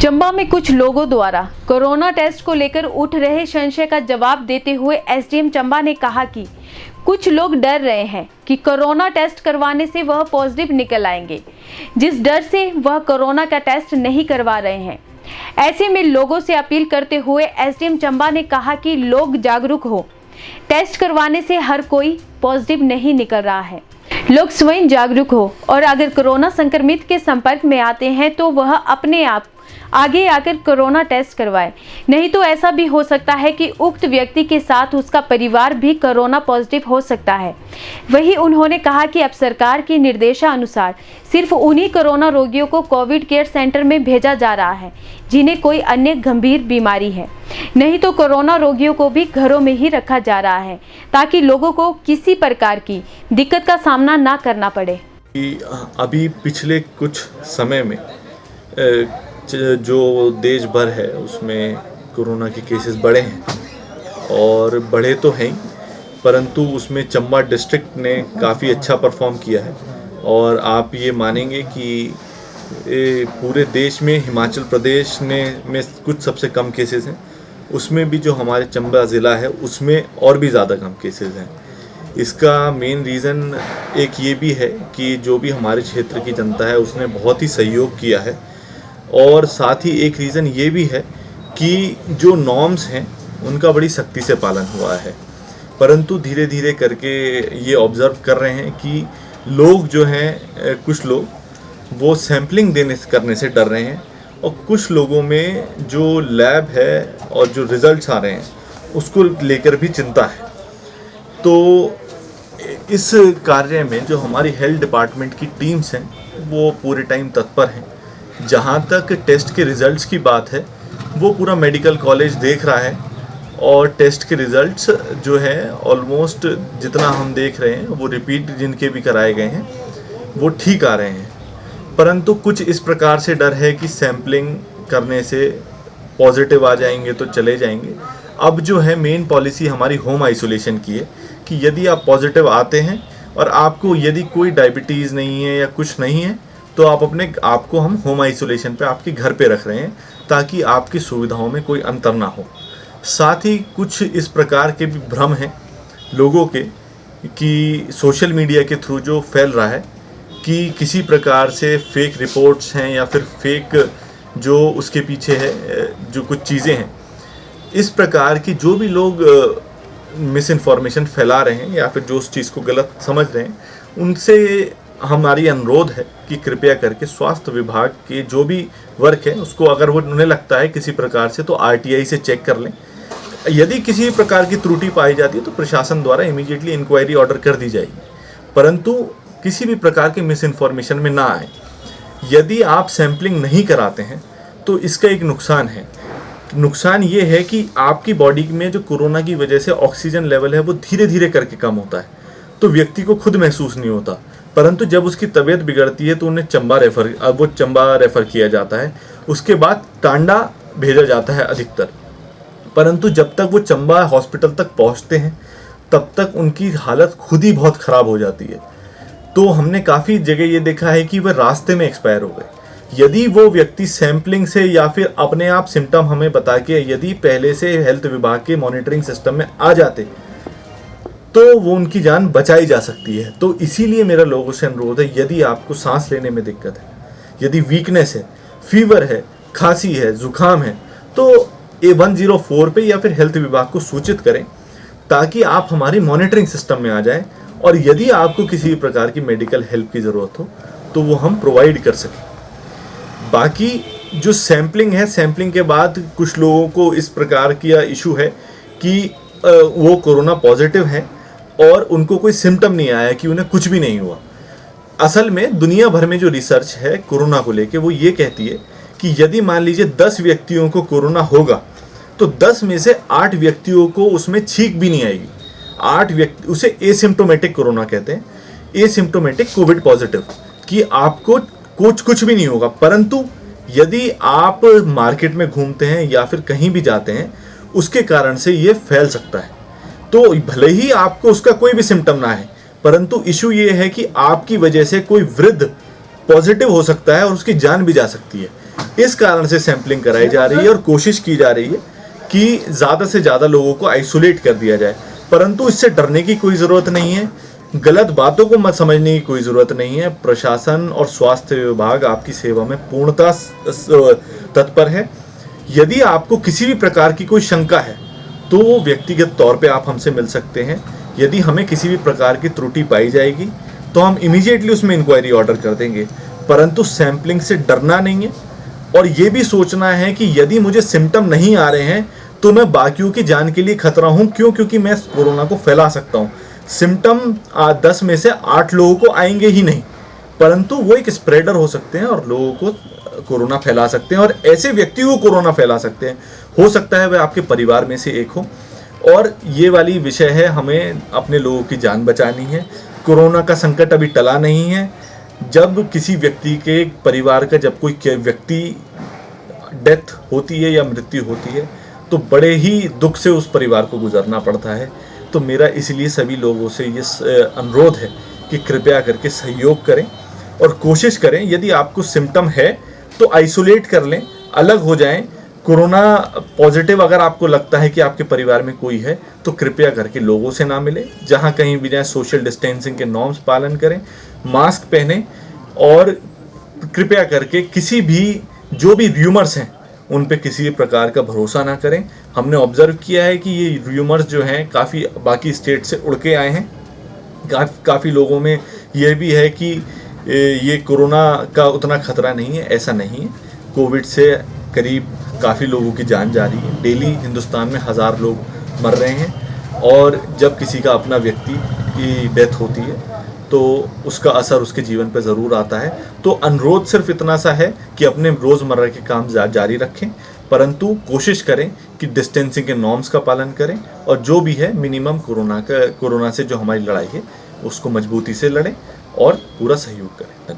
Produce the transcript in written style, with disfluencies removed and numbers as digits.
चंबा में कुछ लोगों द्वारा कोरोना टेस्ट को लेकर उठ रहे संशय का जवाब देते हुए एसडीएम चंबा ने कहा कि कुछ लोग डर रहे हैं कि कोरोना टेस्ट करवाने से वह पॉजिटिव निकल आएंगे, जिस डर से वह कोरोना का टेस्ट नहीं करवा रहे हैं। ऐसे में लोगों से अपील करते हुए एसडीएम चंबा ने कहा कि लोग जागरूक हो, टेस्ट करवाने से हर कोई पॉजिटिव नहीं निकल रहा है। लोग स्वयं जागरूक हो और अगर कोरोना संक्रमित के संपर्क में आते हैं तो वह अपने आप आगे आकर कोरोना टेस्ट करवाए, नहीं तो ऐसा भी हो सकता है कि उक्त व्यक्ति के साथ उसका परिवार भी कोरोना पॉजिटिव हो सकता है। वहीं उन्होंने कहा कि अब सरकार के निर्देशानुसार सिर्फ उन्हीं कोरोना रोगियों को कोविड केयर सेंटर में भेजा जा रहा है जिन्हें कोई अन्य गंभीर बीमारी है, नहीं तो कोरोना रोगियों को भी घरों में ही रखा जा रहा है ताकि लोगों को किसी प्रकार की दिक्कत का सामना ना करना पड़े। अभी पिछले कुछ समय में जो देश भर है उसमें कोरोना के केसेस बढ़े हैं और बढ़े तो हैं, परंतु उसमें चंबा डिस्ट्रिक्ट ने काफ़ी अच्छा परफॉर्म किया है। और आप ये मानेंगे कि पूरे देश में हिमाचल प्रदेश में कुछ सबसे कम केसेस हैं, उसमें भी जो हमारे चंबा ज़िला है उसमें और भी ज़्यादा कम केसेस हैं। इसका मेन रीज़न एक ये भी है कि जो भी हमारे क्षेत्र की जनता है उसने बहुत ही सहयोग किया है, और साथ ही एक रीज़न ये भी है कि जो नॉर्म्स हैं उनका बड़ी सख्ती से पालन हुआ है। परंतु धीरे धीरे करके ये ऑब्ज़र्व कर रहे हैं कि लोग जो हैं, कुछ लोग वो सैम्पलिंग करने से डर रहे हैं, और कुछ लोगों में जो लैब है और जो रिज़ल्ट्स आ रहे हैं उसको लेकर भी चिंता है। तो इस कार्य में जो हमारी हेल्थ डिपार्टमेंट की टीम्स हैं वो पूरे टाइम तत्पर हैं। जहाँ तक टेस्ट के रिज़ल्ट्स की बात है वो पूरा मेडिकल कॉलेज देख रहा है, और टेस्ट के रिज़ल्ट्स जो है ऑलमोस्ट जितना हम देख रहे हैं वो रिपीट जिनके भी कराए गए हैं वो ठीक आ रहे हैं। परंतु कुछ इस प्रकार से डर है कि सैम्पलिंग करने से पॉजिटिव आ जाएंगे तो चले जाएंगे। अब जो है मेन पॉलिसी हमारी होम आइसोलेशन की है कि यदि आप पॉजिटिव आते हैं और आपको यदि कोई डायबिटीज़ नहीं है या कुछ नहीं है तो आप अपने आपको हम होम आइसोलेशन पे आपके घर पे रख रहे हैं ताकि आपकी सुविधाओं में कोई अंतर ना हो। साथ ही कुछ इस प्रकार के भी भ्रम हैं लोगों के कि सोशल मीडिया के थ्रू जो फैल रहा है कि किसी प्रकार से फेक रिपोर्ट्स हैं या फिर फेक जो उसके पीछे है जो कुछ चीज़ें हैं, इस प्रकार की जो भी लोग मिस इन्फॉर्मेशन फैला रहे हैं या फिर जो उस चीज़ को गलत समझ रहे हैं, उनसे हमारी अनुरोध है कि कृपया करके स्वास्थ्य विभाग के जो भी वर्क है उसको अगर वो उन्हें लगता है किसी प्रकार से तो आरटीआई से चेक कर लें। यदि किसी प्रकार की त्रुटि पाई जाती है तो प्रशासन द्वारा इमीडिएटली इंक्वायरी ऑर्डर कर दी जाएगी, परंतु किसी भी प्रकार के मिस इन्फॉर्मेशन में ना आए। यदि आप सैम्पलिंग नहीं कराते हैं तो इसका एक नुकसान है। नुकसान ये है कि आपकी बॉडी में जो कोरोना की वजह से ऑक्सीजन लेवल है वो धीरे धीरे करके कम होता है, तो व्यक्ति को खुद महसूस नहीं होता, परंतु जब उसकी तबीयत बिगड़ती है तो उन्हें चंबा रेफ़र किया जाता है। उसके बाद टांडा भेजा जाता है अधिकतर, परंतु जब तक वो चंबा हॉस्पिटल तक पहुंचते हैं तब तक उनकी हालत खुद ही बहुत ख़राब हो जाती है। तो हमने काफ़ी जगह ये देखा है कि वह रास्ते में एक्सपायर हो गए। यदि वो व्यक्ति सैम्पलिंग से या फिर अपने आप सिम्टम हमें बता के यदि पहले से हेल्थ विभाग के मॉनिटरिंग सिस्टम में आ जाते तो वो उनकी जान बचाई जा सकती है। तो इसीलिए मेरा लोगों से अनुरोध है, यदि आपको सांस लेने में दिक्कत है, यदि वीकनेस है, फीवर है, खांसी है, जुकाम है, तो A104 पे या फिर हेल्थ विभाग को सूचित करें ताकि आप हमारी मॉनिटरिंग सिस्टम में आ जाएं, और यदि आपको किसी भी प्रकार की मेडिकल हेल्प की ज़रूरत हो तो वो हम प्रोवाइड कर सकें। बाकी जो सैम्पलिंग है, सैम्पलिंग के बाद कुछ लोगों को इस प्रकार का इशू है कि वो कोरोना पॉजिटिव है और उनको कोई सिम्टम नहीं आया, कि उन्हें कुछ भी नहीं हुआ। असल में दुनिया भर में जो रिसर्च है कोरोना को लेके वो ये कहती है कि यदि मान लीजिए 10 व्यक्तियों को कोरोना होगा तो 10 में से 8 व्यक्तियों को उसमें छींक भी नहीं आएगी। 8 व्यक्ति, उसे एसिम्प्टोमेटिक कोरोना कहते हैं, एसिम्प्टोमेटिक कोविड पॉजिटिव, कि आपको कुछ भी नहीं होगा। परंतु यदि आप मार्केट में घूमते हैं या फिर कहीं भी जाते हैं उसके कारण से ये फैल सकता है। तो भले ही आपको उसका कोई भी सिम्टम ना है, परंतु इशू ये है कि आपकी वजह से कोई वृद्ध पॉजिटिव हो सकता है और उसकी जान भी जा सकती है। इस कारण से सैंपलिंग कराई जा रही है और कोशिश की जा रही है कि ज़्यादा से ज़्यादा लोगों को आइसोलेट कर दिया जाए। परंतु इससे डरने की कोई ज़रूरत नहीं है, गलत बातों को मत समझने की कोई ज़रूरत नहीं है। प्रशासन और स्वास्थ्य विभाग आपकी सेवा में पूर्णतः तत्पर है। यदि आपको किसी भी प्रकार की कोई शंका है तो वो व्यक्तिगत तौर पे आप हमसे मिल सकते हैं। यदि हमें किसी भी प्रकार की त्रुटि पाई जाएगी तो हम इमीडिएटली उसमें इंक्वायरी ऑर्डर कर देंगे। परंतु सैंपलिंग से डरना नहीं है और ये भी सोचना है कि यदि मुझे सिम्टम नहीं आ रहे हैं तो मैं बाकियों की जान के लिए खतरा हूँ। क्यों? क्योंकि मैं कोरोना को फैला सकता हूँ। सिम्टम 10 में से 8 लोगों को आएंगे ही नहीं, परंतु वो एक स्प्रेडर हो सकते हैं और लोगों को कोरोना फैला सकते हैं और ऐसे व्यक्ति को कोरोना फैला सकते हैं। हो सकता है वह आपके परिवार में से एक हो। और ये वाली विषय है, हमें अपने लोगों की जान बचानी है। कोरोना का संकट अभी टला नहीं है। जब किसी व्यक्ति के परिवार का जब कोई व्यक्ति डेथ होती है या मृत्यु होती है तो बड़े ही दुख से उस परिवार को गुजरना पड़ता है। तो मेरा इसलिए सभी लोगों से ये अनुरोध है कि कृपया करके सहयोग करें और कोशिश करें, यदि आपको सिम्टम है तो आइसोलेट कर लें, अलग हो जाएं। कोरोना पॉजिटिव अगर आपको लगता है कि आपके परिवार में कोई है तो कृपया करके लोगों से ना मिलें। जहां कहीं भी जाएं सोशल डिस्टेंसिंग के नॉर्म्स पालन करें, मास्क पहनें और कृपया करके किसी भी जो भी र्यूमर्स हैं उन पे किसी भी प्रकार का भरोसा ना करें। हमने ऑब्जर्व किया है कि ये र्यूमर्स जो हैं काफ़ी बाकी स्टेट से उड़ के आए हैं। काफ़ी लोगों में ये भी है कि ये कोरोना का उतना खतरा नहीं है। ऐसा नहीं है। कोविड से करीब काफ़ी लोगों की जान जा रही है। डेली हिंदुस्तान में 1000 लोग मर रहे हैं और जब किसी का अपना व्यक्ति की डेथ होती है तो उसका असर उसके जीवन पर ज़रूर आता है। तो अनुरोध सिर्फ इतना सा है कि अपने रोज़मर्रा के काम जारी रखें, परंतु कोशिश करें कि डिस्टेंसिंग के नॉर्म्स का पालन करें और जो भी है मिनिमम कोरोना से जो हमारी लड़ाई है उसको मजबूती से लड़ें और पूरा सहयोग करें। धन्यवाद।